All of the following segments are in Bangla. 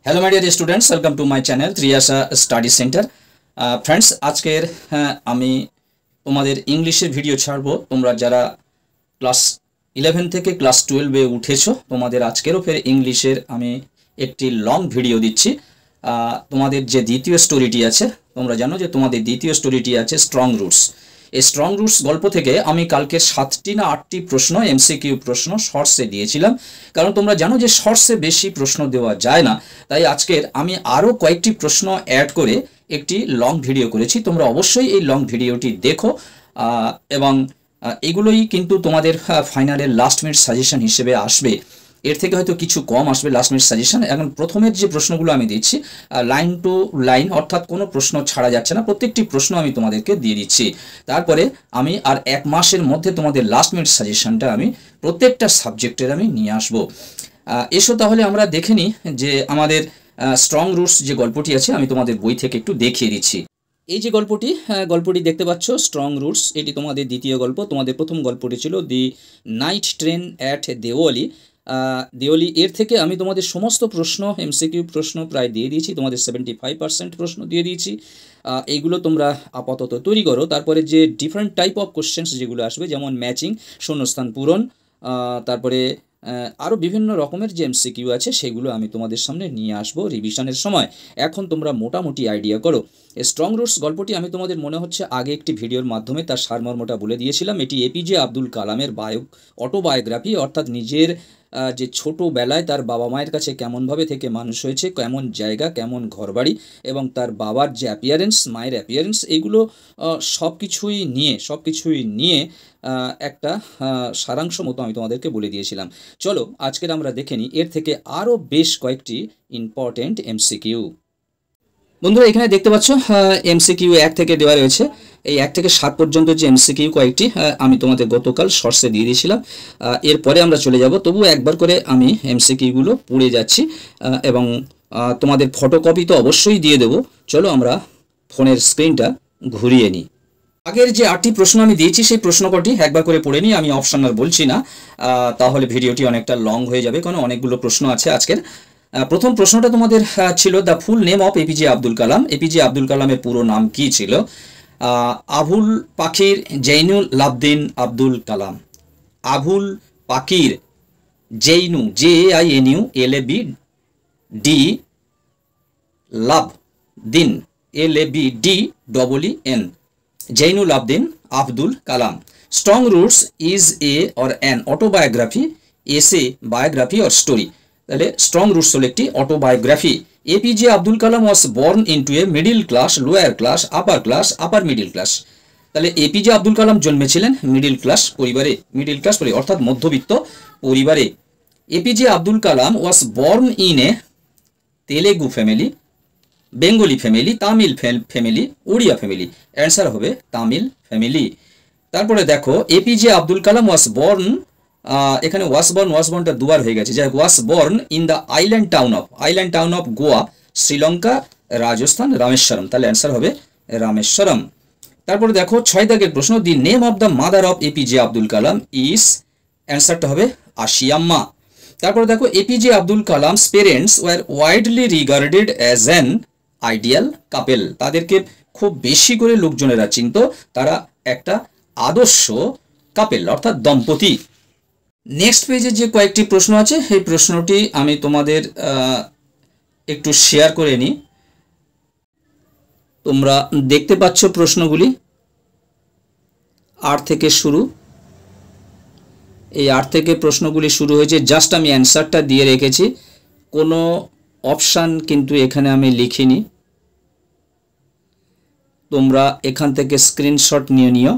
Hello my dear students, welcome to my channel Triyasha study center. Friends आजकेर आमी तुम्हादेर इंग्लिशेर भिडियो छाड़बो। तोमरा जारा क्लास 11 থেকে क्लास 12 उठेছো তোমাদের আজকেরও ফের ইংলিশের আমি একটি লং ভিডিও দিচ্ছি। তোমাদের যে দ্বিতীয় স্টোরিটি আছে, তোমরা জানো যে তোমাদের দ্বিতীয় স্টোরিটি আছে স্ট্রং রুটস। এই স্ট্রং রুটস গল্প থেকে আমি কালকে 7টি না 8টি প্রশ্ন এমসিকিউ প্রশ্ন শর্টসে দিয়েছিলাম, কারণ তোমরা জানো যে শর্টসে বেশি প্রশ্ন দেওয়া যায় না। তাই আজকের আমি আরও কয়েকটি প্রশ্ন অ্যাড করে একটি লং ভিডিও করেছি। তোমরা অবশ্যই এই লং ভিডিওটি দেখো এবং এগুলোই কিন্তু তোমাদের ফাইনালের লাস্ট মিনিট সাজেশন হিসেবে আসবে। এর থেকে হয়তো কিছু কম আসবে লাস্ট মিনিট সাজেশন। এখন প্রথমের যে প্রশ্নগুলো আমি দিচ্ছি লাইন টু লাইন, অর্থাৎ কোনো প্রশ্ন ছাড়া যাচ্ছে না, প্রত্যেকটি প্রশ্ন আমি তোমাদেরকে দিয়ে দিচ্ছি। তারপরে আমি আর 1 মাসের মধ্যে তোমাদের লাস্ট মিনিট সাজেশনটা আমি প্রত্যেকটা সাবজেক্টের আমি নিয়ে আসবো। এসো তাহলে আমরা দেখে নিই যে আমাদের স্ট্রং রুটস যে গল্পটি আছে আমি তোমাদের বই থেকে একটু দেখিয়ে দিচ্ছি। এই যে গল্পটি দেখতে পাচ্ছ স্ট্রং রুটস, এটি তোমাদের দ্বিতীয় গল্প। তোমাদের প্রথম গল্পটি ছিল the night train at Diwali. এর থেকে আমি তোমাদের সমস্ত প্রশ্ন এমসিকিউ প্রশ্ন প্রায় দিয়ে দিয়েছি, তোমাদের 75% প্রশ্ন দিয়ে দিয়েছি। এইগুলো তোমরা আপাতত তৈরি করো। তারপরে যে ডিফারেন্ট টাইপ অফ কোশ্চেন্স যেগুলো আসবে, যেমন ম্যাচিং, শূন্যস্থান পূরণ, তারপরে আরও বিভিন্ন রকমের যে এমসিকিউ আছে সেগুলো আমি তোমাদের সামনে নিয়ে আসবো রিভিশনের সময়। এখন তোমরা মোটামুটি আইডিয়া করো। স্ট্রং রুটস গল্পটি আমি তোমাদের মনে হচ্ছে আগে একটি ভিডিওর মাধ্যমে তার সারমর্মটা বলে দিয়েছিলাম। এটি এপিজে আব্দুল কালামের অটোবায়োগ্রাফি, অর্থাৎ নিজের যে ছোটোবেলায় তার বাবা মায়ের কাছে কেমনভাবে থেকে মানুষ হয়েছে, কেমন জায়গা, কেমন ঘরবাড়ি এবং তার বাবার যে অ্যাপিয়ারেন্স, মায়ের অ্যাপিয়ারেন্স, এইগুলো সব কিছুই নিয়ে একটা সারাংশ মতো আমি তোমাদেরকে বলে দিয়েছিলাম। চলো আজকের আমরা দেখে নিই এর থেকে আরও বেশ কয়েকটি ইম্পর্টেন্ট এমসিকিউ। বন্ধুরা এখানে দেখতে পাচ্ছ এমসিকিউ 1 থেকে দেওয়া রয়েছে। এই 1 থেকে 7 পর্যন্ত যে এমসিকিউ কয়েকটি আমি তোমাদের গতকাল শর্টসে দিয়ে দিয়েছিলাম। এরপরে আমরা চলে যাব, তবু একবার করে আমি এমসিকিউগুলো পড়ে যাচ্ছি এবং তোমাদের ফটোকপি তো অবশ্যই দিয়ে দেবো। চলো আমরা ফোনের স্ক্রিনটা ঘুরিয়ে নিই। আগের যে 8টি প্রশ্ন আমি দিয়েছি সেই প্রশ্ন কটি একবার করে পড়ে নিই। আমি অপশন আর বলছি না, তাহলে ভিডিওটি অনেকটা লং হয়ে যাবে, কারণ অনেকগুলো প্রশ্ন আছে আজকের। প্রথম প্রশ্নটা তোমাদের ছিল the full name of APJ Abdul Kalam. APJ Abdul কালামের পুরো নাম কি ছিল? আবুল পাখির জৈনুল লাবদিন আব্দুল কালাম। আবুল পাখির Jainu, JAINU LABD Labdin LABDEEN, Jainul Abdin Abdul Kalam. Strong roots is a or an autobiography, essay, biography or story. তাহলে স্ট্রং রুটস হল একটি autobiography. APJ Abdul Kalam was born into a middle class, lower class, upper middle class. তাহলে এপিজে আব্দুল কালাম জন্মেছিলেন মিডিল ক্লাস পরিবারে, অর্থাৎ মধ্যবিত্ত পরিবারে। APJ Abdul Kalam was born in a Telugu family, Bengali family, Tamil family, Oriya family. Answer হবে তামিল ফ্যামিলি। তারপরে দেখো APJ Abdul Kalam was born, এখানে ওয়াসবর্নটা দুবার হয়ে গেছে, যাই was born in the island town of Goa, Sri Lanka, Rajasthan, Rameswaram. তাহলে অ্যান্সার হবে রামেশ্বরম। তারপরে দেখো 6 দাগের প্রশ্ন, the name of the mother of APJ Abdul Kalam is, অ্যান্সারটা হবে আশিয়াম্মা। তারপরে দেখো APJ Abdul Kalam's parents were widely regarded as an ideal couple. তাদেরকে খুব বেশি করে লোকজনেরা চিনত, তারা একটা আদর্শ কাপেল অর্থাৎ দম্পতি। নেক্সট পেজে যে কয়েকটি প্রশ্ন আছে সেই প্রশ্নটি আমি তোমাদের একটু শেয়ার করে নিই। তোমরা দেখতে পাচ্ছ প্রশ্নগুলি 8 থেকে শুরু। এই 8 থেকে প্রশ্নগুলি শুরু হয়েছে, জাস্ট আমি অ্যান্সারটা দিয়ে রেখেছি, কোনো অপশান কিন্তু এখানে আমি লিখিনি। তোমরা এখান থেকে স্ক্রিনশট নিয়ে নিও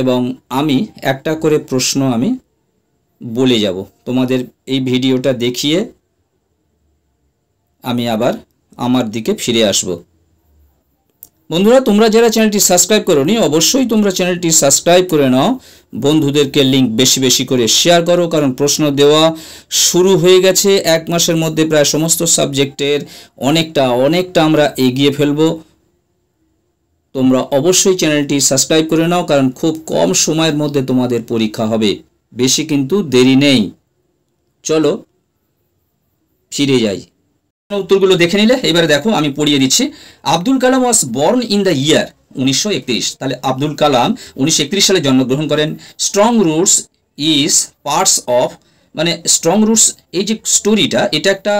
এবং আমি একটা করে প্রশ্ন আমি বলে যাব। তোমাদের এই ভিডিওটা দেখিয়ে আমি আবার আমার দিকে ফিরে আসব। বন্ধুরা তোমরা যারা চ্যানেলটি সাবস্ক্রাইব করোনি অবশ্যই তোমরা চ্যানেলটি সাবস্ক্রাইব করে নাও, বন্ধুদেরকে লিঙ্ক বেশি বেশি করে শেয়ার করো, কারণ প্রশ্ন দেওয়া শুরু হয়ে গেছে। 1 মাসের মধ্যে প্রায় সমস্ত সাবজেক্টের অনেকটা আমরা এগিয়ে ফেলবো। তোমরা অবশ্যই চ্যানেলটি সাবস্ক্রাইব করে নাও, কারণ খুব কম সময়ের মধ্যে তোমাদের পরীক্ষা হবে, বেশি কিন্তু দেরি নেই। চলো ফিরে যাই। উত্তরগুলো দেখে নিলে এবারে দেখো আমি পড়িয়ে দিচ্ছি। Abdul Kalam was born in the year 1931। তাহলে আব্দুল কালাম 1931 সালে জন্মগ্রহণ করেন। Strong roots is parts of, মানে স্ট্রং রুটস এই যে স্টোরিটা এটা একটা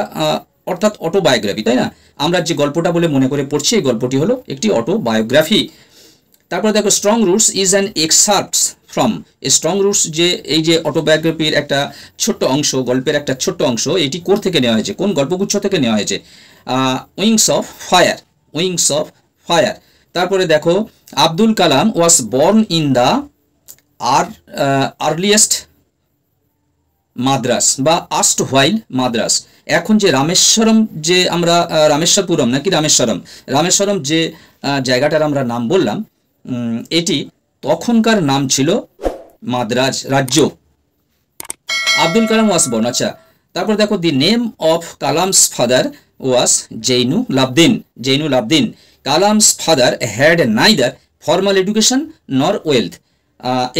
অর্থাৎ অটোবায়োগ্রাফি, তাই না? আমরা যে গল্পটা বলে মনে করে পড়ছি এই গল্পটি হলো একটি অটোবায়োগ্রাফি। তারপরে দেখো strong roots is an excerpts from, strong roots যে এই যে অটোবায়োগ্রাফির একটা ছোট্ট অংশ, গল্পের একটা ছোট্ট অংশ, এটি কোর থেকে নেওয়া হয়েছে, কোন গল্পগুচ্ছ থেকে নেওয়া হয়েছে? Wings of fire, wings of fire. তারপরে দেখো Abdul Kalam was born in the earliest Madras বা আস্ট হোয়াইল মাদ্রাস। এখন যে রামেশ্বরম, যে আমরা রামেশ্বরপুরম নাকি রামেশ্বরম যে জায়গাটার আমরা নাম বললাম, এটি তখনকার নাম ছিল মাদ্রাজ রাজ্য। Abdul Kalam was born. আচ্ছা, তারপর দেখো the name of Kalam's father was Jainul Abdin. Kalam's father had neither formal education nor wealth.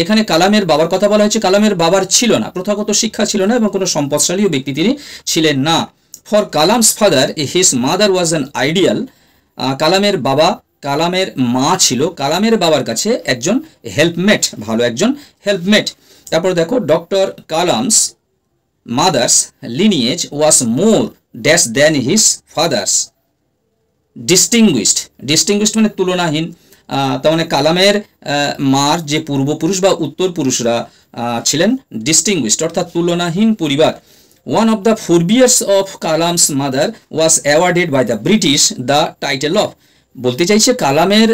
এখানে কালামের বাবার কথা বলা হয়েছে। কালামের বাবার ছিল না, প্রথাগত শিক্ষা ছিল না এবং কোনো সম্পদশালী ব্যক্তি তিনি ছিলেন না। For Kalam's father his mother was an ideal. কালামের বাবা, কালামের মা ছিল কালামের বাবার কাছে একজন হেল্পমেট, ভালো একজন হেল্পমেট। তারপর দেখো doctor Kalam's mother's lineage was more dash than his father's. Distinguished মানে তুলনাহীন। তার মানে কালামের মার যে পূর্বপুরুষ বা উত্তরপুরুষরা ছিলেন ডিস্টিংগুইশড অর্থাৎ তুলনাহীন পরিবার। One of the forebears of Kalam's mother was awarded by the British the title of. বলতে চাইছে কালামের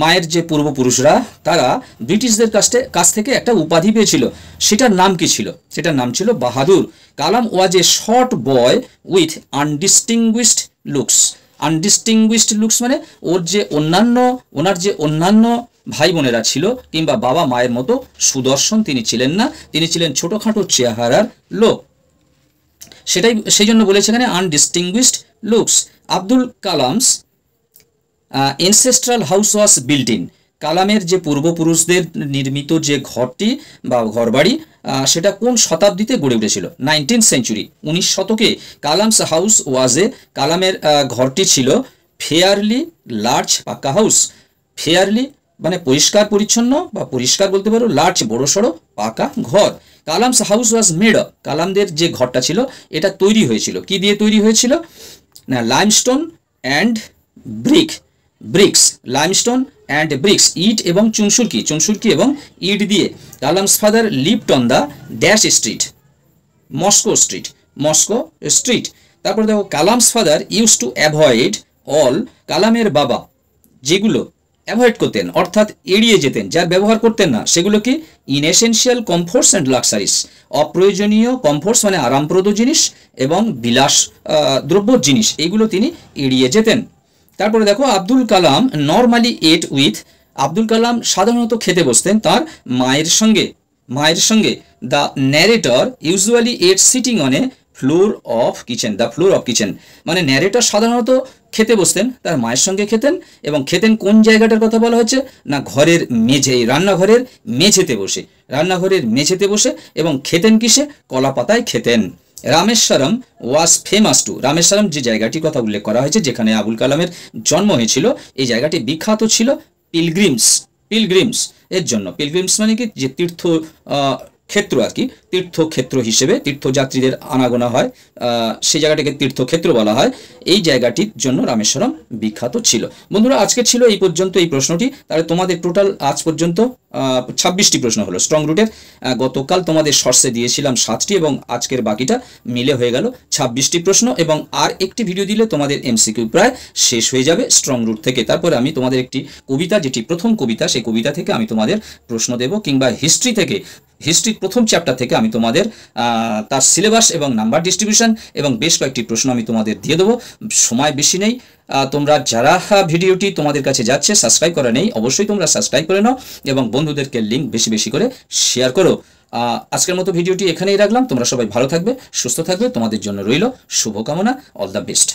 মায়ের যে পূর্বপুরুষরা তারা ব্রিটিশদের কাছ থেকে একটা উপাধি পেয়েছিল। সেটার নাম কি ছিল? সেটার নাম ছিল Bahadur. Kalam was a short boy with undistinguished looks. Undistinguished looks মানে ওনার যে অন্যান্য ভাই বোনেরা ছিল কিংবা বাবা মায়ের মতো সুদর্শন তিনি ছিলেন না, তিনি ছিলেন ছোটোখাটো চেহারার লোক। সেই জন্য বলেছে এখানে undistinguished looks. Abdul Kalam's ancestral house was built in. কালামের যে পূর্বপুরুষদের নির্মিত যে ঘরটি বা ঘরবাড়ি সেটা কোন শতাব্দীতে গড়ে উঠেছিল? 19th সেঞ্চুরি, 19 শতকে। কালামস হাউস ওয়াজে, কালামের ঘরটি ছিল ফেয়ারলি লার্জ পাক্কা হাউস। ফেয়ারলি মানে পরিষ্কার পরিচ্ছন্ন বা পরিষ্কার বলতে পারো, লার্জ বড়সড় পাকা ঘর। Kalam's house was made of, কালামদের যে ঘরটা ছিল এটা তৈরি হয়েছিল, কি দিয়ে তৈরি হয়েছিল না? Limestone and bricks, limestone and bricks, ইট এবং চুনসুরকি এবং ইট দিয়ে। Kalam's father lived on the dash street, mosque street. তারপর দেখো Kalam's father use to avoid all, কালামের বাবা যেগুলো অ্যাভয়েড করতেন অর্থাৎ এড়িয়ে যেতেন, যার ব্যবহার করতেন না, সেগুলো কি? ইনএসেনশিয়াল কমফোর্টস অ্যান্ড লাক্সারিস, অপ্রয়োজনীয় কমফোর্টস মানে আরামপ্রদ জিনিস এবং বিলাস দ্রব্য জিনিস, এইগুলো তিনি এড়িয়ে যেতেন। তারপরে দেখো Abdul Kalam normally ate with, Abdul Kalam সাধারণত খেতে বসতেন তার মায়ের সঙ্গে। The narrator usually ate sitting on a floor of kitchen, মানে ন্যারেটর সাধারণত খেতে বসতেন তার মায়ের সঙ্গে খেতেন, এবং খেতেন কোন জায়গাটার কথা বলা হচ্ছে না? ঘরের মেঝে, রান্নাঘরের মেঝেতে বসে, এবং খেতেন কিসে? কলা পাতায় খেতেন। Rameswaram was famous to, Rameswaram যে জায়গাটির কথা উল্লেখ করা হয়েছে যেখানে আবুল কালামের জন্ম হয়েছিল, এই জায়গাটি বিখ্যাত ছিল পিলগ্রিমস এর জন্য। পিলগ্রিমস মানে কি? যে তীর্থ ক্ষেত্র আর কি, তীর্থক্ষেত্র হিসেবে তীর্থযাত্রীদের আনাগোনা হয়, সেই জায়গাটাকে তীর্থক্ষেত্র বলা হয়। এই জায়গাটির জন্য রামেশ্বরম বিখ্যাত ছিল। বন্ধুরা, আজকে ছিল এই পর্যন্ত এই প্রশ্নটি। তাহলে তোমাদের টোটাল আজ পর্যন্ত 26টি প্রশ্ন হলো স্ট্রং রুটের। গতকাল তোমাদের শর্টসে দিয়েছিলাম 7টি এবং আজকের বাকিটা মিলে হয়ে গেল 26টি প্রশ্ন, এবং আর একটি ভিডিও দিলে তোমাদের এমসিকিউ প্রায় শেষ হয়ে যাবে স্ট্রং রুট থেকে। তারপরে আমি তোমাদের একটি কবিতা, যেটি প্রথম কবিতা, সেই কবিতা থেকে আমি তোমাদের প্রশ্ন দেব, কিংবা হিস্ট্রির প্রথম চ্যাপ্টার থেকে আমি তোমাদের তার সিলেবাস এবং নাম্বার ডিস্ট্রিবিউশন এবং বেশ কয়েকটি প্রশ্ন আমি তোমাদের দিয়ে দেবো। সময় বেশি নেই, তোমরা যারা ভিডিওটি তোমাদের কাছে যাচ্ছে সাবস্ক্রাইব করা নেই, অবশ্যই তোমরা সাবস্ক্রাইব করে নাও এবং বন্ধুদেরকে লিঙ্ক বেশি বেশি করে শেয়ার করো। আজকের মতো ভিডিওটি এখানেই রাখলাম। তোমরা সবাই ভালো থাকবে, সুস্থ থাকবে, তোমাদের জন্য রইল শুভকামনা। All the best.